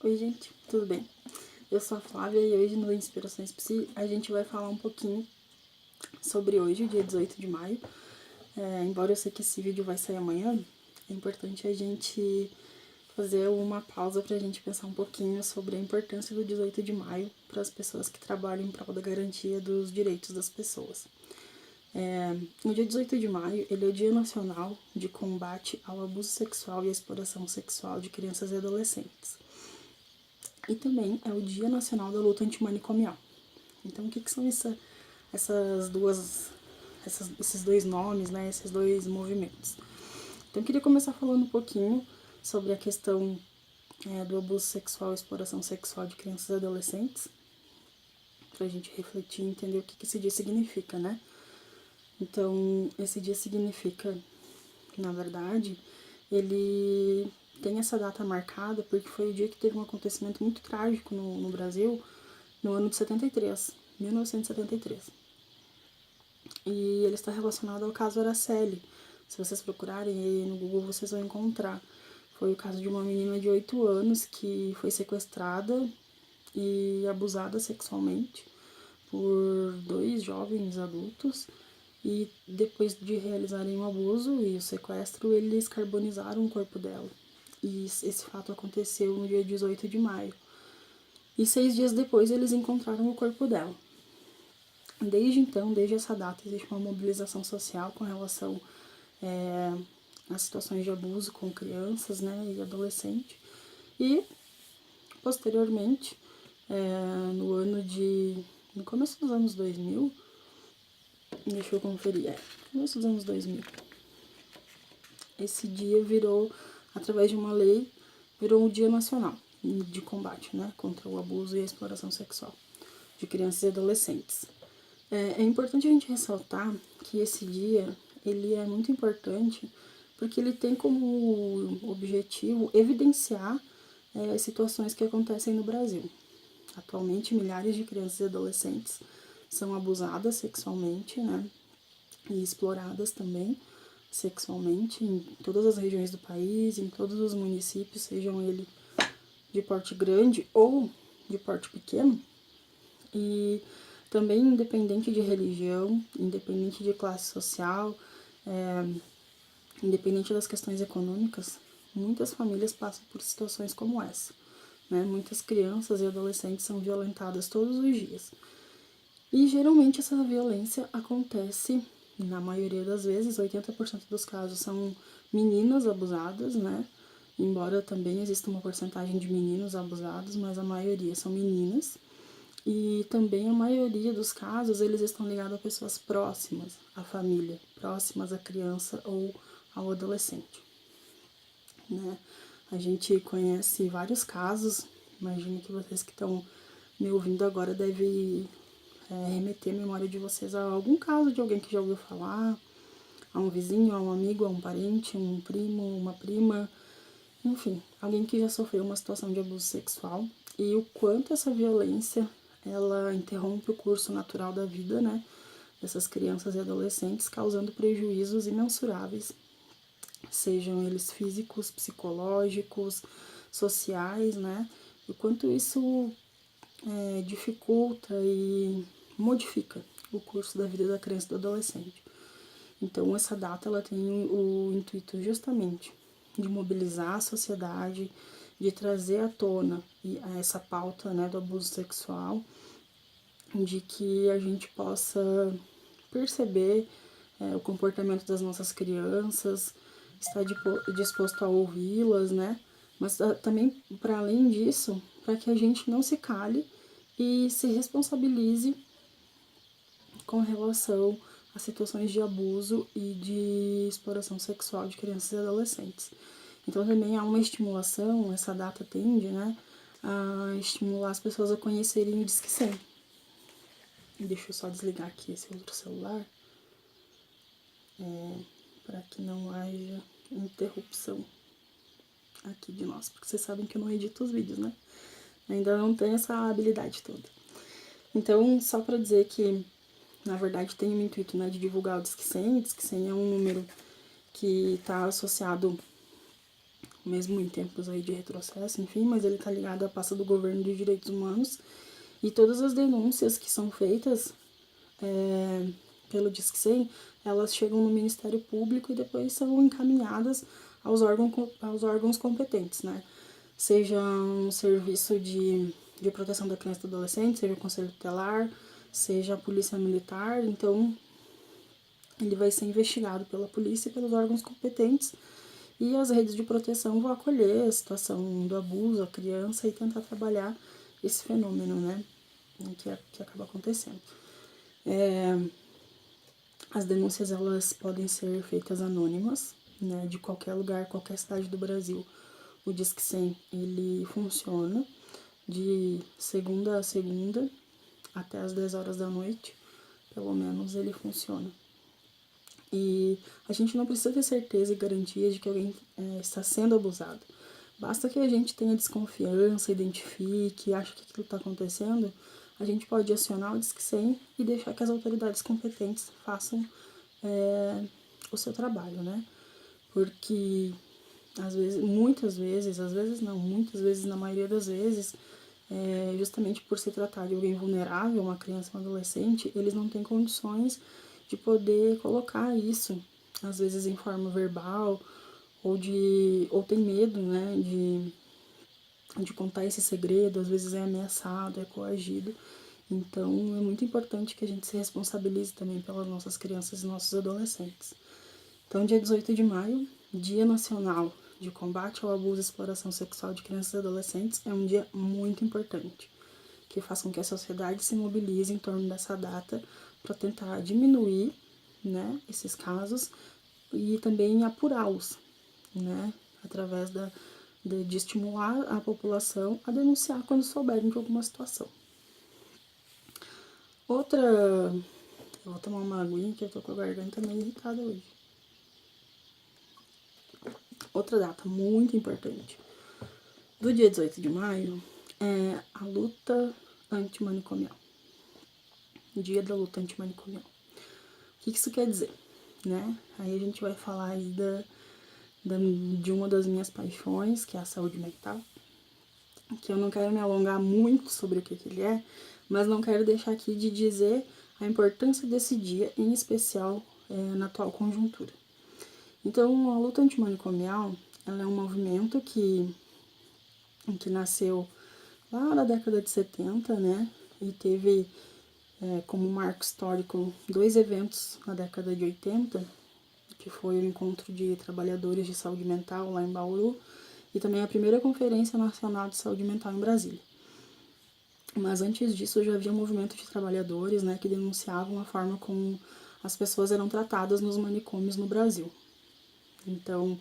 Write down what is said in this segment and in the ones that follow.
Oi gente, tudo bem? Eu sou a Flávia e hoje no Inspirações Psi a gente vai falar um pouquinho sobre hoje, dia 18 de maio. Embora eu sei que esse vídeo vai sair amanhã, é importante a gente fazer uma pausa para a gente pensar um pouquinho sobre a importância do 18 de maio para as pessoas que trabalham em prol da garantia dos direitos das pessoas. No dia 18 de maio, ele é o Dia Nacional de Combate ao Abuso Sexual e à Exploração Sexual de Crianças e Adolescentes. E também é o Dia Nacional da Luta Antimanicomial. Então, o que são esses dois nomes, né? Esses dois movimentos? Então, eu queria começar falando um pouquinho sobre a questão do abuso sexual e exploração sexual de crianças e adolescentes, pra gente refletir e entender o que esse dia significa, né? Então, esse dia significa, na verdade, ele tem essa data marcada porque foi o dia que teve um acontecimento muito trágico no Brasil, no ano de 1973. E ele está relacionado ao caso Araceli. Se vocês procurarem aí no Google, vocês vão encontrar. Foi o caso de uma menina de 8 anos que foi sequestrada e abusada sexualmente por 2 jovens adultos. E depois de realizarem o abuso e o sequestro, eles carbonizaram o corpo dela. E esse fato aconteceu no dia 18 de maio. E 6 dias depois eles encontraram o corpo dela. Desde então, desde essa data, existe uma mobilização social com relação às situações de abuso com crianças, né, e adolescentes. E, posteriormente, no começo dos anos 2000, deixa eu conferir, começo dos anos 2000, esse dia virou, através de uma lei, virou um dia nacional de combate, né, contra o abuso e a exploração sexual de crianças e adolescentes. É importante a gente ressaltar que esse dia, ele é muito importante porque ele tem como objetivo evidenciar situações que acontecem no Brasil. Atualmente, milhares de crianças e adolescentes são abusadas sexualmente, né, e exploradas também sexualmente em todas as regiões do país, em todos os municípios, sejam eles de porte grande ou de porte pequeno. E também independente de religião, independente de classe social, independente das questões econômicas, muitas famílias passam por situações como essa, né? Muitas crianças e adolescentes são violentadas todos os dias. E geralmente essa violência acontece, na maioria das vezes, 80% dos casos são meninas abusadas, né? Embora também exista uma porcentagem de meninos abusados, mas a maioria são meninas. E também a maioria dos casos, eles estão ligados a pessoas próximas à família, próximas à criança ou ao adolescente, né? A gente conhece vários casos, imagino que vocês que estão me ouvindo agora devem remeter a memória de vocês a algum caso de alguém que já ouviu falar, a um vizinho, a um amigo, a um parente, um primo, uma prima, enfim, alguém que já sofreu uma situação de abuso sexual e o quanto essa violência ela interrompe o curso natural da vida, né, dessas crianças e adolescentes, causando prejuízos imensuráveis, sejam eles físicos, psicológicos, sociais, né, o quanto isso dificulta e modifica o curso da vida da criança e do adolescente. Então, essa data ela tem o intuito justamente de mobilizar a sociedade, de trazer à tona essa pauta, né, do abuso sexual, de que a gente possa perceber o comportamento das nossas crianças, estar disposto a ouvi-las, né? Mas também, para além disso, para que a gente não se cale e se responsabilize com relação a situações de abuso e de exploração sexual de crianças e adolescentes. Então também há uma estimulação, essa data tende, né, a estimular as pessoas a conhecerem o Disque 100. Deixa eu só desligar aqui esse outro celular, para que não haja interrupção aqui de nós, porque vocês sabem que eu não edito os vídeos, né? Ainda não tenho essa habilidade toda. Então, só para dizer que, na verdade, tem o intuito, né, de divulgar o Disque 100. O Disque 100 é um número que está associado mesmo em tempos aí de retrocesso, enfim, mas ele está ligado à pasta do Governo de Direitos Humanos, e todas as denúncias que são feitas pelo Disque 100, elas chegam no Ministério Público e depois são encaminhadas aos órgãos competentes, né? Seja um serviço de proteção da criança e do adolescente, seja o Conselho Tutelar, seja a Polícia Militar, então ele vai ser investigado pela polícia e pelos órgãos competentes, e as redes de proteção vão acolher a situação do abuso à criança e tentar trabalhar esse fenômeno, né, que acaba acontecendo. As denúncias, elas podem ser feitas anônimas, né, de qualquer lugar, qualquer cidade do Brasil. O Disque 100, ele funciona de segunda a segunda, até as 10 horas da noite, pelo menos ele funciona. E a gente não precisa ter certeza e garantia de que alguém está sendo abusado. Basta que a gente tenha desconfiança, identifique, ache que aquilo está acontecendo, a gente pode acionar o Disque 100 e deixar que as autoridades competentes façam o seu trabalho, né? Porque às vezes, muitas vezes, na maioria das vezes, justamente por se tratar de alguém vulnerável, uma criança, um adolescente, eles não têm condições de poder colocar isso, às vezes em forma verbal, ou tem medo, né, de contar esse segredo, às vezes é ameaçado, é coagido. Então é muito importante que a gente se responsabilize também pelas nossas crianças e nossos adolescentes. Então, dia 18 de maio, Dia Nacional de Combate ao Abuso e Exploração Sexual de Crianças e Adolescentes, é um dia muito importante, que faz com que a sociedade se mobilize em torno dessa data para tentar diminuir, né, esses casos e também apurá-los, né, através de estimular a população a denunciar quando souberem de alguma situação. Eu vou tomar uma aguinha que eu tô com a garganta meio irritada hoje. Outra data muito importante do dia 18 de maio é a luta antimanicomial. Dia da luta antimanicomial. O que isso quer dizer, né? Aí a gente vai falar aí de uma das minhas paixões, que é a saúde mental, que eu não quero me alongar muito sobre o que ele é, mas não quero deixar aqui de dizer a importância desse dia, em especial na atual conjuntura. Então, a luta antimanicomial, ela é um movimento que nasceu lá na década de 70, né, e teve como marco histórico 2 eventos na década de 80, que foi o Encontro de Trabalhadores de Saúde Mental lá em Bauru, e também a primeira Conferência Nacional de Saúde Mental em Brasília. Mas antes disso já havia um movimento de trabalhadores, né, que denunciavam a forma como as pessoas eram tratadas nos manicômios no Brasil. Então,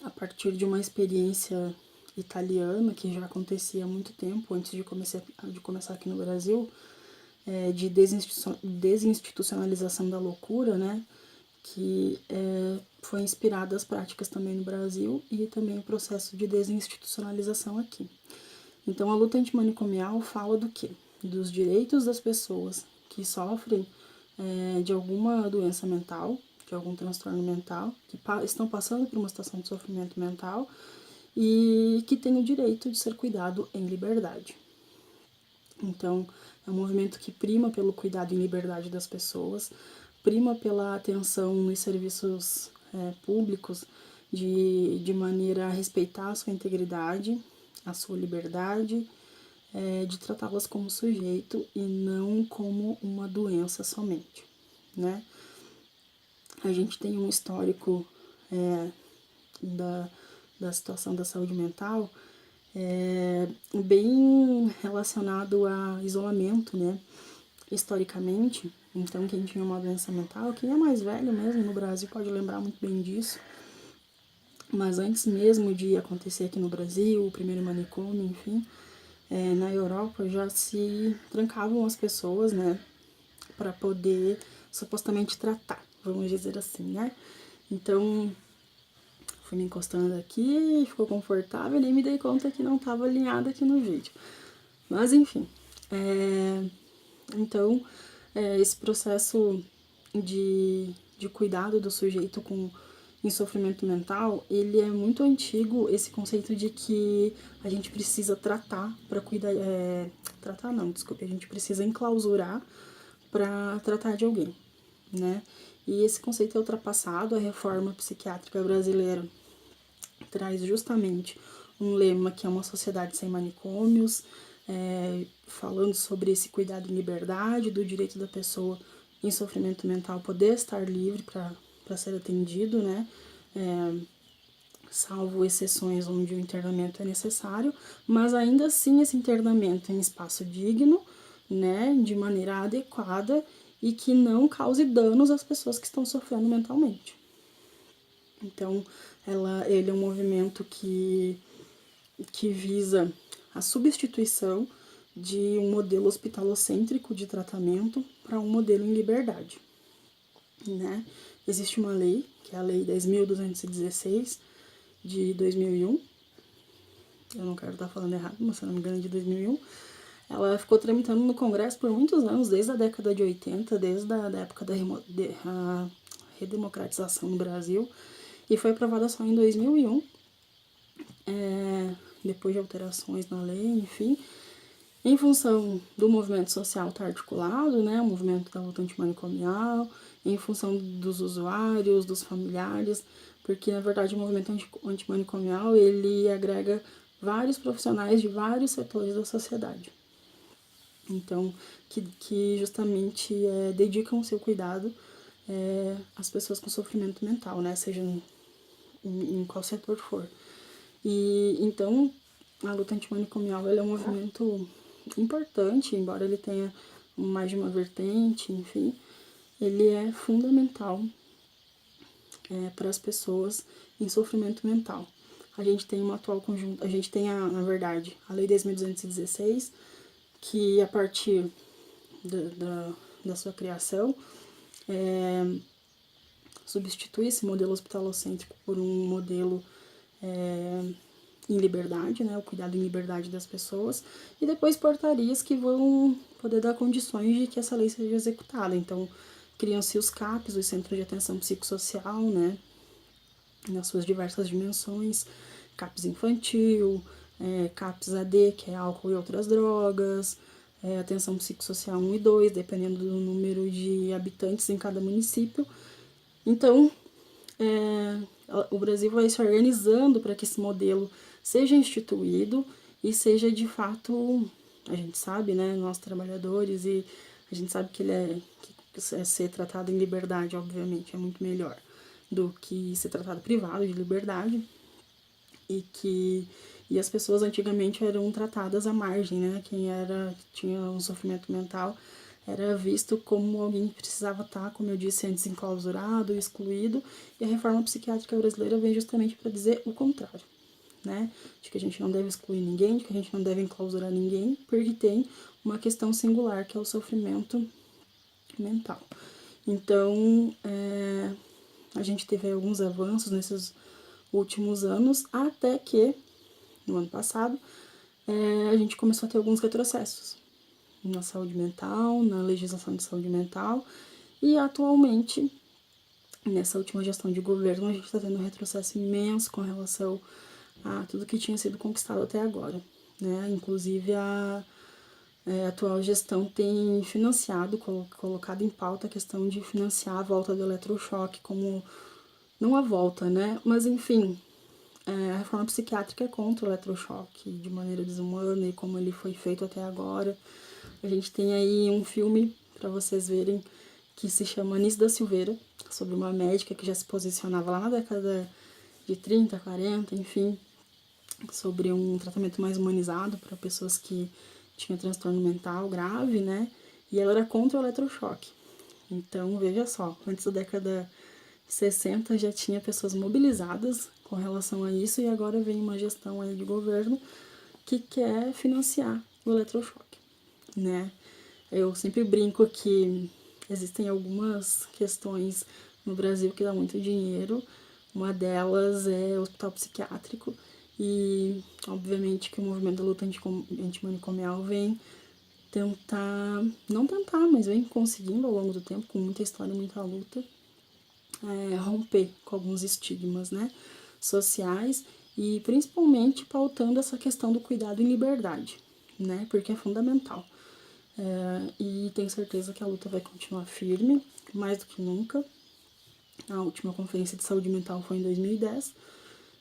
a partir de uma experiência italiana, que já acontecia há muito tempo, antes de começar aqui no Brasil, de desinstitucionalização da loucura, né, que foi inspirada as práticas também no Brasil e também o processo de desinstitucionalização aqui. Então, a luta antimanicomial fala do quê? Dos direitos das pessoas que sofrem de alguma doença mental, de algum transtorno mental, que estão passando por uma situação de sofrimento mental e que têm o direito de ser cuidado em liberdade. Então, é um movimento que prima pelo cuidado em liberdade das pessoas, prima pela atenção nos serviços públicos de maneira a respeitar a sua integridade, a sua liberdade, de tratá-las como sujeito e não como uma doença somente, né? A gente tem um histórico da situação da saúde mental bem relacionado a isolamento, né? Historicamente, então quem tinha uma doença mental, quem é mais velho mesmo no Brasil pode lembrar muito bem disso, mas antes mesmo de acontecer aqui no Brasil, o primeiro manicômio, enfim, na Europa já se trancavam as pessoas, né, para poder supostamente tratar, vamos dizer assim, né? Então, fui me encostando aqui, ficou confortável, nem me dei conta que não estava alinhada aqui no vídeo. Mas, enfim, então, esse processo de cuidado do sujeito em sofrimento mental, ele é muito antigo, esse conceito de que a gente precisa tratar para cuidar, tratar não, desculpe, a gente precisa enclausurar para tratar de alguém, né? E esse conceito é ultrapassado, a reforma psiquiátrica brasileira traz justamente um lema que é uma sociedade sem manicômios, falando sobre esse cuidado em liberdade, do direito da pessoa em sofrimento mental poder estar livre para ser atendido, né? Salvo exceções onde o internamento é necessário, mas ainda assim esse internamento em espaço digno, né, de maneira adequada e que não cause danos às pessoas que estão sofrendo mentalmente. Então, ele é um movimento que visa a substituição de um modelo hospitalocêntrico de tratamento para um modelo em liberdade, né? Existe uma lei, que é a Lei 10.216, de 2001, eu não quero estar falando errado, mas se não me engano é de 2001, ela ficou tramitando no Congresso por muitos anos, desde a década de 80, desde a época da redemocratização no Brasil, e foi aprovada só em 2001, depois de alterações na lei, enfim, em função do movimento social estar articulado, né, o movimento da luta antimanicomial, em função dos usuários, dos familiares, porque na verdade o movimento antimanicomial ele agrega vários profissionais de vários setores da sociedade. Então, que justamente dedicam o seu cuidado às pessoas com sofrimento mental, né, seja em qual setor for. E então a luta antimanicomial é um movimento importante, embora ele tenha mais de uma vertente, enfim, ele é fundamental para as pessoas em sofrimento mental. A gente tem uma atual conjunto, a gente tem, na verdade, a Lei 10.216, que a partir da sua criação substitui esse modelo hospitalocêntrico por um modelo em liberdade, né, o cuidado em liberdade das pessoas, e depois portarias que vão poder dar condições de que essa lei seja executada. Então, criam-se os CAPs, os Centros de Atenção Psicossocial, né, nas suas diversas dimensões, CAPs infantil, CAPs AD, que é álcool e outras drogas, atenção psicossocial 1 e 2, dependendo do número de habitantes em cada município. Então, o Brasil vai se organizando para que esse modelo seja instituído e seja de fato, a gente sabe, né, nós trabalhadores, e a gente sabe que ser tratado em liberdade, obviamente, é muito melhor do que ser tratado privado de liberdade, e as pessoas antigamente eram tratadas à margem, né, quem tinha um sofrimento mental era visto como alguém que precisava estar, como eu disse antes, enclausurado, excluído, e a reforma psiquiátrica brasileira vem justamente para dizer o contrário, né? De que a gente não deve excluir ninguém, de que a gente não deve enclausurar ninguém, porque tem uma questão singular, que é o sofrimento mental. Então, a gente teve alguns avanços nesses últimos anos, até que, no ano passado, a gente começou a ter alguns retrocessos na saúde mental, na legislação de saúde mental, e atualmente, nessa última gestão de governo, a gente está tendo um retrocesso imenso com relação a tudo que tinha sido conquistado até agora, né? Inclusive a atual gestão tem financiado, colocado em pauta a questão de financiar a volta do eletrochoque, como, não a volta, né? Mas enfim, a reforma psiquiátrica é contra o eletrochoque de maneira desumana e como ele foi feito até agora. A gente tem aí um filme para vocês verem que se chama Anis da Silveira, sobre uma médica que já se posicionava lá na década de 30, 40, enfim, sobre um tratamento mais humanizado para pessoas que tinham transtorno mental grave, né? E ela era contra o eletrochoque. Então, veja só, antes da década de 60 já tinha pessoas mobilizadas com relação a isso, e agora vem uma gestão aí de governo que quer financiar o eletrochoque, né? Eu sempre brinco que existem algumas questões no Brasil que dá muito dinheiro. Uma delas é o hospital psiquiátrico, e obviamente que o movimento da luta antimanicomial vem tentar, não tentar, mas vem conseguindo ao longo do tempo, com muita história e muita luta, romper com alguns estigmas, né, sociais e principalmente pautando essa questão do cuidado em liberdade, né, porque é fundamental. E tenho certeza que a luta vai continuar firme, mais do que nunca. A última conferência de saúde mental foi em 2010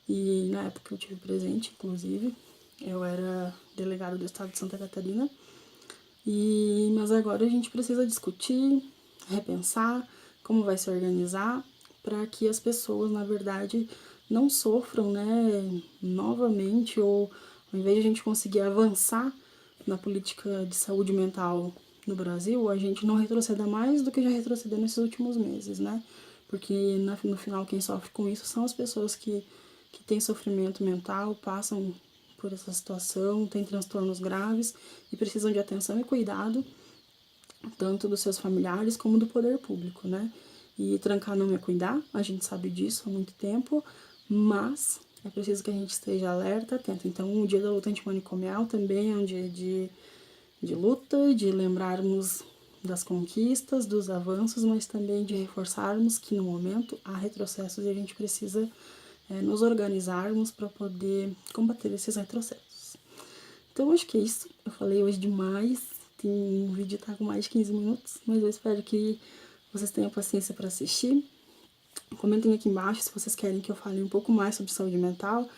e na época eu tive presente, inclusive, eu era delegada do estado de Santa Catarina. Mas agora a gente precisa discutir, repensar como vai se organizar para que as pessoas, na verdade, não sofram, né, novamente, ou ao invés de a gente conseguir avançar na política de saúde mental no Brasil, a gente não retroceda mais do que já retrocedeu nesses últimos meses, né? Porque no final quem sofre com isso são as pessoas que têm sofrimento mental, passam por essa situação, têm transtornos graves e precisam de atenção e cuidado, tanto dos seus familiares como do poder público, né? E trancar não é cuidar, a gente sabe disso há muito tempo, mas é preciso que a gente esteja alerta, atento. Então, o Dia da Luta Antimanicomial também é um dia de luta, de lembrarmos das conquistas, dos avanços, mas também de reforçarmos que no momento há retrocessos e a gente precisa nos organizarmos para poder combater esses retrocessos. Então, acho que é isso. Eu falei hoje demais. O vídeo tá com mais de 15 minutos, mas eu espero que vocês tenham paciência para assistir. Comentem aqui embaixo se vocês querem que eu fale um pouco mais sobre saúde mental.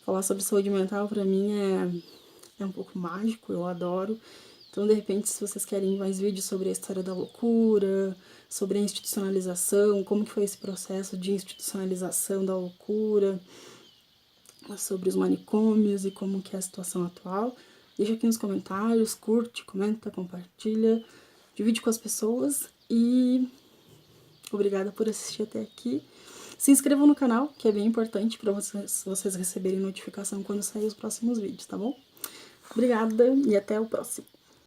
Falar sobre saúde mental para mim é um pouco mágico, eu adoro. Então, de repente, se vocês querem mais vídeos sobre a história da loucura, sobre a institucionalização, como que foi esse processo de institucionalização da loucura, sobre os manicômios e como que é a situação atual, deixa aqui nos comentários, curte, comenta, compartilha, divide com as pessoas e obrigada por assistir até aqui. Se inscrevam no canal, que é bem importante para vocês receberem notificação quando sair os próximos vídeos, tá bom? Obrigada e até o próximo.